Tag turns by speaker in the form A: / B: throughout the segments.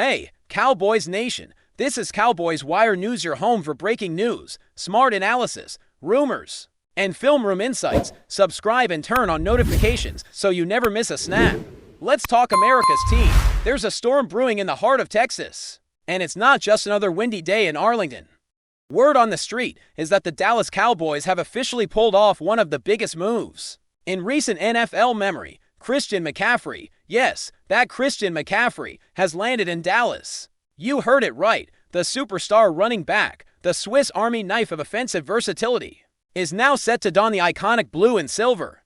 A: Hey, Cowboys Nation, this is Cowboys Wire News, your home for breaking news, smart analysis, rumors, and film room insights. Subscribe and turn on notifications so you never miss a snap. Let's talk America's team. There's a storm brewing in the heart of Texas, and it's not just another windy day in Arlington. Word on the street is that the Dallas Cowboys have officially pulled off one of the biggest moves in recent NFL memory. Christian McCaffrey, yes, that Christian McCaffrey, has landed in Dallas. You heard it right. The superstar running back, the Swiss Army knife of offensive versatility, is now set to don the iconic blue and silver.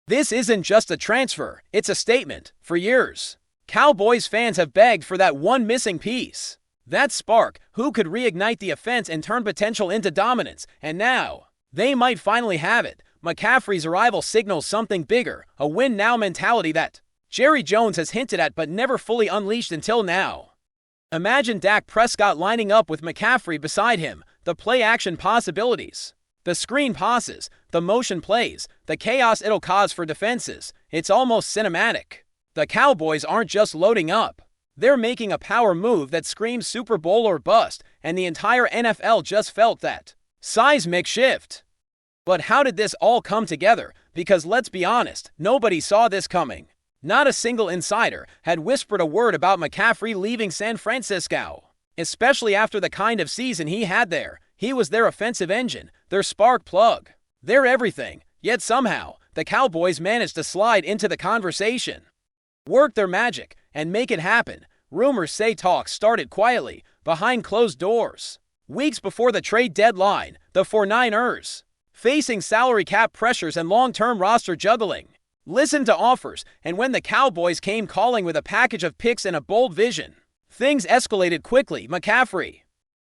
A: This isn't just a transfer, it's a statement. For years, Cowboys fans have begged for that one missing piece. That spark, who could reignite the offense and turn potential into dominance, and now, they might finally have it. McCaffrey's arrival signals something bigger, a win-now mentality that Jerry Jones has hinted at but never fully unleashed until now. Imagine Dak Prescott lining up with McCaffrey beside him, the play-action possibilities, the screen passes, the motion plays, the chaos it'll cause for defenses. It's almost cinematic. The Cowboys aren't just loading up. They're making a power move that screams Super Bowl or bust, and the entire NFL just felt that seismic shift. But how did this all come together? Because let's be honest, nobody saw this coming. Not a single insider had whispered a word about McCaffrey leaving San Francisco, especially after the kind of season he had there. He was their offensive engine, their spark plug, their everything. Yet somehow, the Cowboys managed to slide into the conversation, work their magic, and make it happen. Rumors say talks started quietly, behind closed doors. Weeks before the trade deadline, the 49ers, facing salary cap pressures and long-term roster juggling, listened to offers, and when the Cowboys came calling with a package of picks and a bold vision, things escalated quickly. McCaffrey,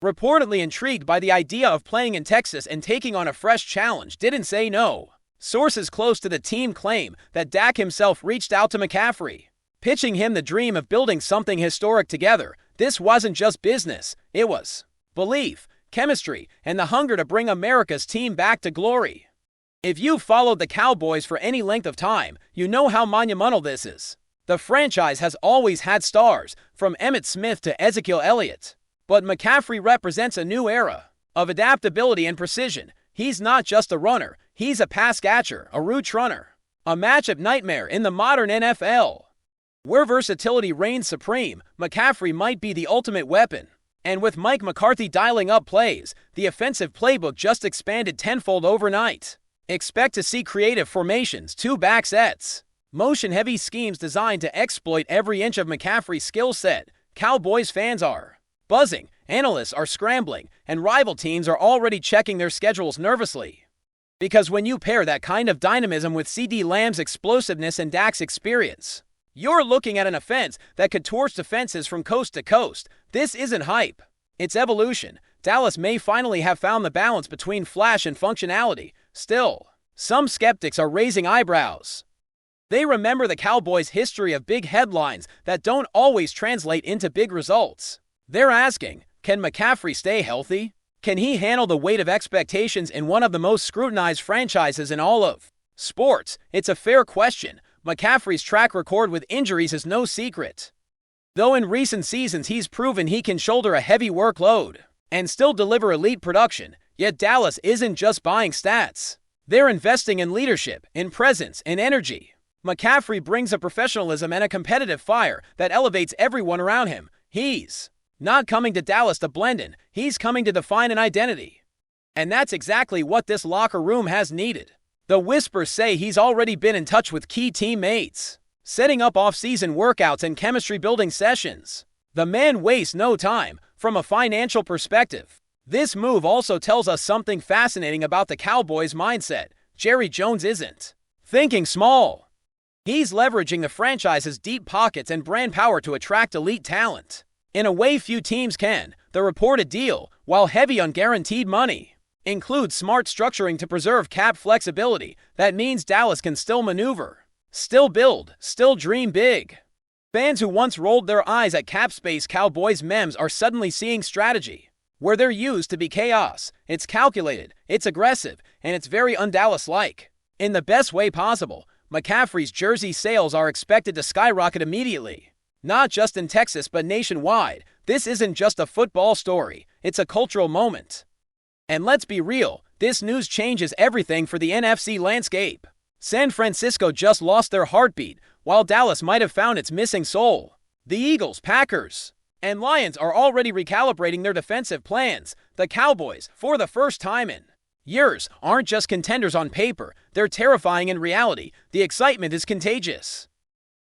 A: reportedly intrigued by the idea of playing in Texas and taking on a fresh challenge, didn't say no. Sources close to the team claim that Dak himself reached out to McCaffrey, pitching him the dream of building something historic together. This wasn't just business, it was belief, chemistry, and the hunger to bring America's team back to glory. If you've followed the Cowboys for any length of time, you know how monumental this is. The franchise has always had stars, from Emmitt Smith to Ezekiel Elliott. But McCaffrey represents a new era of adaptability and precision. He's not just a runner, he's a pass catcher, a route runner, a matchup nightmare in the modern NFL. Where versatility reigns supreme, McCaffrey might be the ultimate weapon. And with Mike McCarthy dialing up plays, the offensive playbook just expanded tenfold overnight. Expect to see creative formations, two-back sets, motion-heavy schemes designed to exploit every inch of McCaffrey's skill set. Cowboys fans are buzzing, analysts are scrambling, and rival teams are already checking their schedules nervously. Because when you pair that kind of dynamism with CeeDee Lamb's explosiveness and Dak's experience, you're looking at an offense that could torch defenses from coast to coast. This isn't hype, it's evolution. Dallas may finally have found the balance between flash and functionality. Still, some skeptics are raising eyebrows. They remember the Cowboys' history of big headlines that don't always translate into big results. They're asking, can McCaffrey stay healthy? Can he handle the weight of expectations in one of the most scrutinized franchises in all of sports? It's a fair question. McCaffrey's track record with injuries is no secret, though in recent seasons he's proven he can shoulder a heavy workload and still deliver elite production. Yet Dallas isn't just buying stats. They're investing in leadership, in presence, in energy. McCaffrey brings a professionalism and a competitive fire that elevates everyone around him. He's not coming to Dallas to blend in, he's coming to define an identity. And that's exactly what this locker room has needed. The whispers say he's already been in touch with key teammates, setting up off-season workouts and chemistry-building sessions. The man wastes no time. From a financial perspective, this move also tells us something fascinating about the Cowboys' mindset. Jerry Jones isn't thinking small. He's leveraging the franchise's deep pockets and brand power to attract elite talent in a way few teams can. The reported deal, while heavy on guaranteed money, includes smart structuring to preserve cap flexibility. That means Dallas can still maneuver, still build, still dream big. Fans who once rolled their eyes at cap space Cowboys memes are suddenly seeing strategy where there used to be chaos. It's calculated, it's aggressive, and it's very un-Dallas-like. In the best way possible, McCaffrey's jersey sales are expected to skyrocket immediately. Not just in Texas but nationwide, this isn't just a football story, it's a cultural moment. And let's be real, this news changes everything for the NFC landscape. San Francisco just lost their heartbeat, while Dallas might have found its missing soul. The Eagles, Packers, and Lions are already recalibrating their defensive plans. The Cowboys, for the first time in years, aren't just contenders on paper, they're terrifying in reality. The excitement is contagious.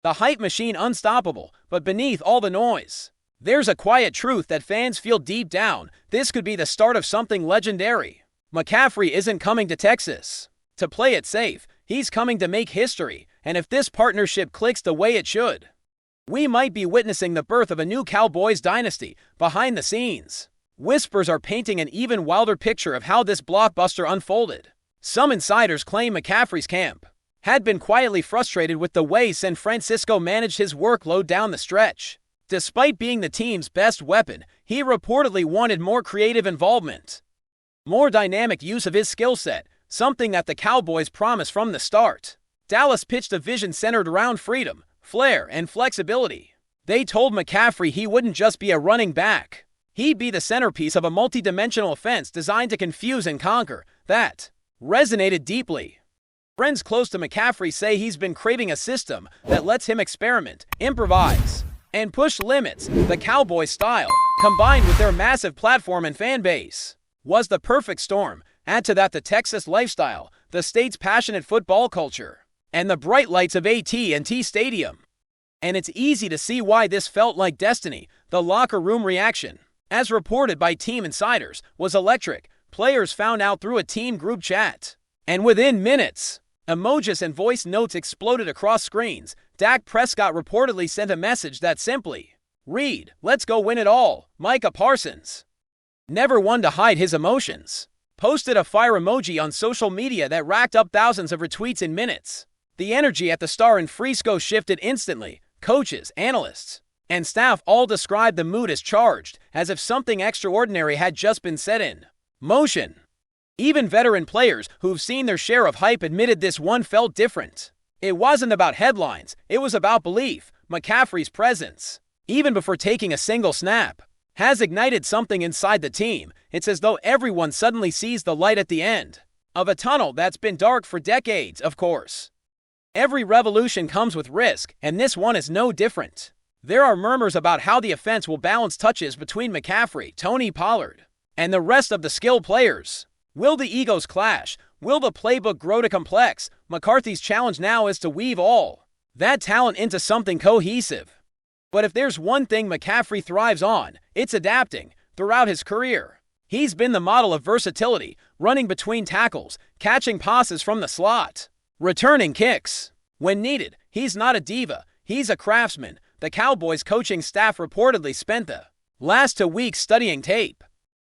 A: The hype machine unstoppable, but beneath all the noise, there's a quiet truth that fans feel deep down. This could be the start of something legendary. McCaffrey isn't coming to Texas to play it safe. He's coming to make history, and if this partnership clicks the way it should, we might be witnessing the birth of a new Cowboys dynasty. Behind the scenes, whispers are painting an even wilder picture of how this blockbuster unfolded. Some insiders claim McCaffrey's camp had been quietly frustrated with the way San Francisco managed his workload down the stretch. Despite being the team's best weapon, he reportedly wanted more creative involvement, more dynamic use of his skill set, something that the Cowboys promised from the start. Dallas pitched a vision centered around freedom, flair, and flexibility. They told McCaffrey he wouldn't just be a running back. He'd be the centerpiece of a multi-dimensional offense designed to confuse and conquer. That resonated deeply. Friends close to McCaffrey say he's been craving a system that lets him experiment, improvise, and push limits. The Cowboys style, combined with their massive platform and fan base, was the perfect storm. Add to that the Texas lifestyle, the state's passionate football culture, and the bright lights of AT&T Stadium, and it's easy to see why this felt like destiny. The locker room reaction, as reported by team insiders, was electric. Players found out through a team group chat, and within minutes, emojis and voice notes exploded across screens. Dak Prescott reportedly sent a message that simply read, "Let's go win it all." Micah Parsons, never one to hide his emotions, posted a fire emoji on social media that racked up thousands of retweets in minutes. The energy at the Star in Frisco shifted instantly. Coaches, analysts, and staff all described the mood as charged, as if something extraordinary had just been set in motion. Even veteran players who've seen their share of hype admitted this one felt different. It wasn't about headlines, it was about belief. McCaffrey's presence, even before taking a single snap, has ignited something inside the team. It's as though everyone suddenly sees the light at the end of a tunnel that's been dark for decades. Of course, every revolution comes with risk, and this one is no different. There are murmurs about how the offense will balance touches between McCaffrey, Tony Pollard, and the rest of the skilled players. Will the egos clash? Will the playbook grow to complex? McCarthy's challenge now is to weave all that talent into something cohesive. But if there's one thing McCaffrey thrives on, it's adapting. Throughout his career, he's been the model of versatility, running between tackles, catching passes from the slot, returning kicks when needed. He's not a diva, he's a craftsman. The Cowboys coaching staff reportedly spent the last 2 weeks studying tape,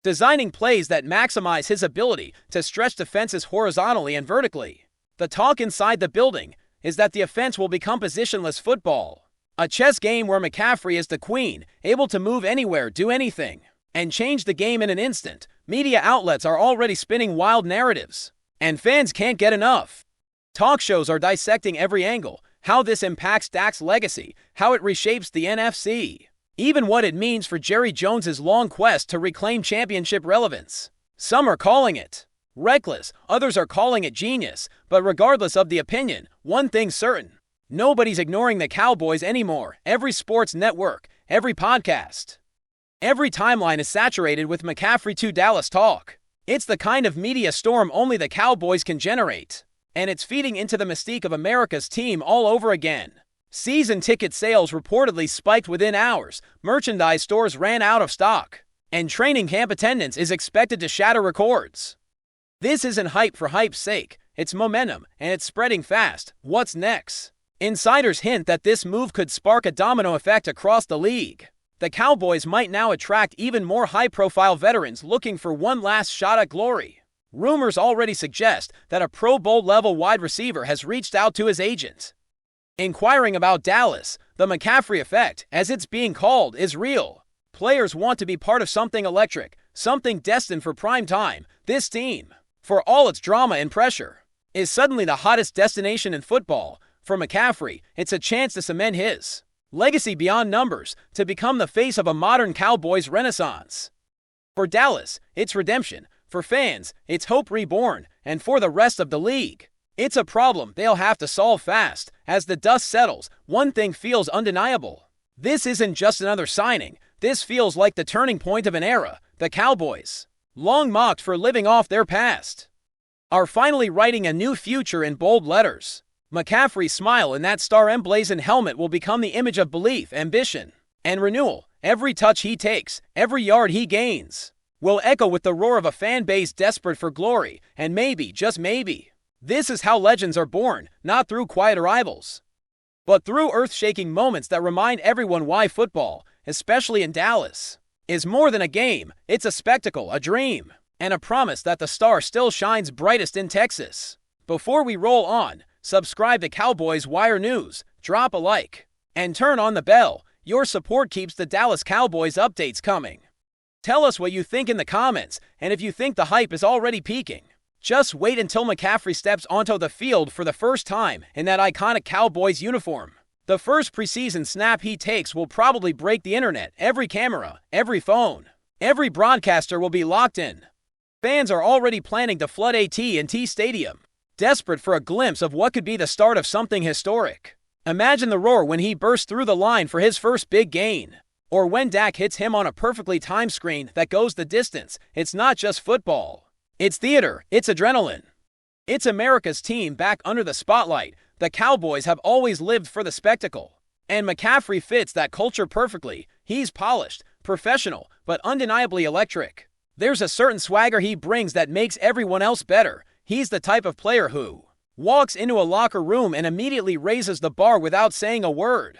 A: designing plays that maximize his ability to stretch defenses horizontally and vertically. The talk inside the building is that the offense will become positionless football, a chess game where McCaffrey is the queen, able to move anywhere, do anything, and change the game in an instant. Media outlets are already spinning wild narratives, and fans can't get enough. Talk shows are dissecting every angle, how this impacts Dak's legacy, how it reshapes the NFC, even what it means for Jerry Jones's long quest to reclaim championship relevance. Some are calling it reckless, others are calling it genius, but regardless of the opinion, one thing's certain: nobody's ignoring the Cowboys anymore. Every sports network, every podcast, every timeline is saturated with McCaffrey to Dallas talk. It's the kind of media storm only the Cowboys can generate, and it's feeding into the mystique of America's team all over again. Season ticket sales reportedly spiked within hours, merchandise stores ran out of stock, and training camp attendance is expected to shatter records. This isn't hype for hype's sake, it's momentum, and it's spreading fast. What's next? Insiders hint that this move could spark a domino effect across the league. The Cowboys might now attract even more high-profile veterans looking for one last shot at glory. Rumors already suggest that a Pro Bowl-level wide receiver has reached out to his agent, inquiring about Dallas. The McCaffrey effect, as it's being called, is real. Players want to be part of something electric, something destined for prime time. This team, for all its drama and pressure, is suddenly the hottest destination in football. For McCaffrey, it's a chance to cement his Legacy beyond numbers to become the face of a modern Cowboys renaissance. For Dallas, it's redemption. For fans, it's hope reborn. And for the rest of the league, it's a problem they'll have to solve fast. As the dust settles, one thing feels undeniable. This isn't just another signing. This feels like the turning point of an era. The Cowboys, long mocked for living off their past, are finally writing a new future in bold letters. McCaffrey's smile in that star-emblazoned helmet will become the image of belief, ambition, and renewal. Every touch he takes, every yard he gains, will echo with the roar of a fan base desperate for glory. And maybe, just maybe, this is how legends are born, not through quiet arrivals, but through earth-shaking moments that remind everyone why football, especially in Dallas, is more than a game. It's a spectacle, a dream, and a promise that the star still shines brightest in Texas. Before we roll on, subscribe to Cowboys Wire News, drop a like, and turn on the bell. Your support keeps the Dallas Cowboys updates coming. Tell us what you think in the comments, and if you think the hype is already peaking. Just wait until McCaffrey steps onto the field for the first time in that iconic Cowboys uniform. The first preseason snap he takes will probably break the internet. Every camera, every phone, every broadcaster will be locked in. Fans are already planning to flood AT&T Stadium, desperate for a glimpse of what could be the start of something historic. Imagine the roar when he bursts through the line for his first big gain, or when Dak hits him on a perfectly timed screen that goes the distance. It's not just football. It's theater. It's adrenaline. It's America's team back under the spotlight. The Cowboys have always lived for the spectacle, and McCaffrey fits that culture perfectly. He's polished, professional, but undeniably electric. There's a certain swagger he brings that makes everyone else better. He's the type of player who walks into a locker room and immediately raises the bar without saying a word.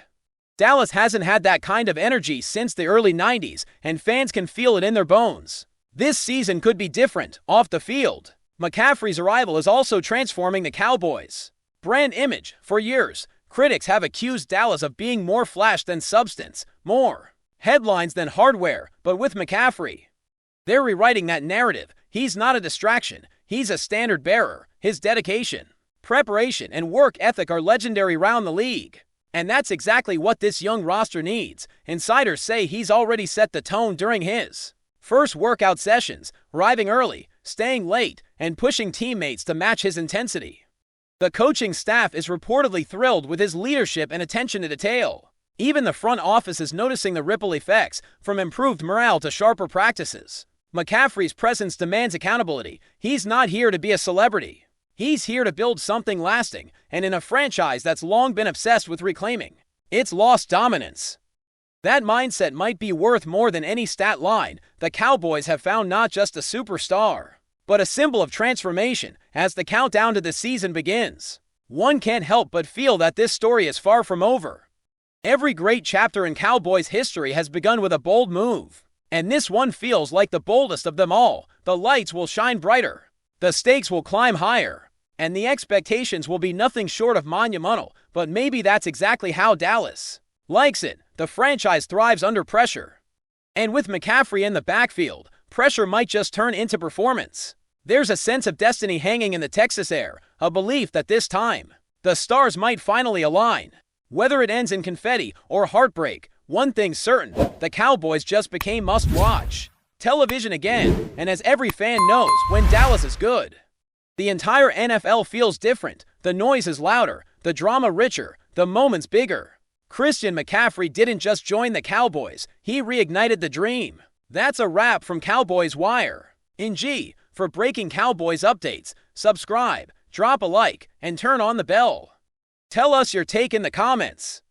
A: Dallas hasn't had that kind of energy since the early 90s, and fans can feel it in their bones. This season could be different off the field. McCaffrey's arrival is also transforming the Cowboys' brand image. For years, critics have accused Dallas of being more flash than substance, more headlines than hardware. But with McCaffrey, they're rewriting that narrative. He's not a distraction. He's a standard bearer. His dedication, preparation, and work ethic are legendary around the league. And that's exactly what this young roster needs. Insiders say he's already set the tone during his first workout sessions, arriving early, staying late, and pushing teammates to match his intensity. The coaching staff is reportedly thrilled with his leadership and attention to detail. Even the front office is noticing the ripple effects, from improved morale to sharper practices. McCaffrey's presence demands accountability. He's not here to be a celebrity. He's here to build something lasting, and in a franchise that's long been obsessed with reclaiming its lost dominance. That mindset might be worth more than any stat line. The Cowboys have found not just a superstar, but a symbol of transformation. As the countdown to the season begins, one can't help but feel that this story is far from over. Every great chapter in Cowboys history has begun with a bold move, and this one feels like the boldest of them all. The lights will shine brighter, the stakes will climb higher, and the expectations will be nothing short of monumental. But maybe that's exactly how Dallas likes it. The franchise thrives under pressure, and with McCaffrey in the backfield, pressure might just turn into performance. There's a sense of destiny hanging in the Texas air, a belief that this time, the stars might finally align. Whether it ends in confetti or heartbreak, one thing's certain: the Cowboys just became must-watch television again. And as every fan knows, when Dallas is good, the entire NFL feels different. The noise is louder, the drama richer, the moments bigger. Christian McCaffrey didn't just join the Cowboys, he reignited the dream. That's a wrap from Cowboys Wire. For breaking Cowboys updates, subscribe, drop a like, and turn on the bell. Tell us your take in the comments.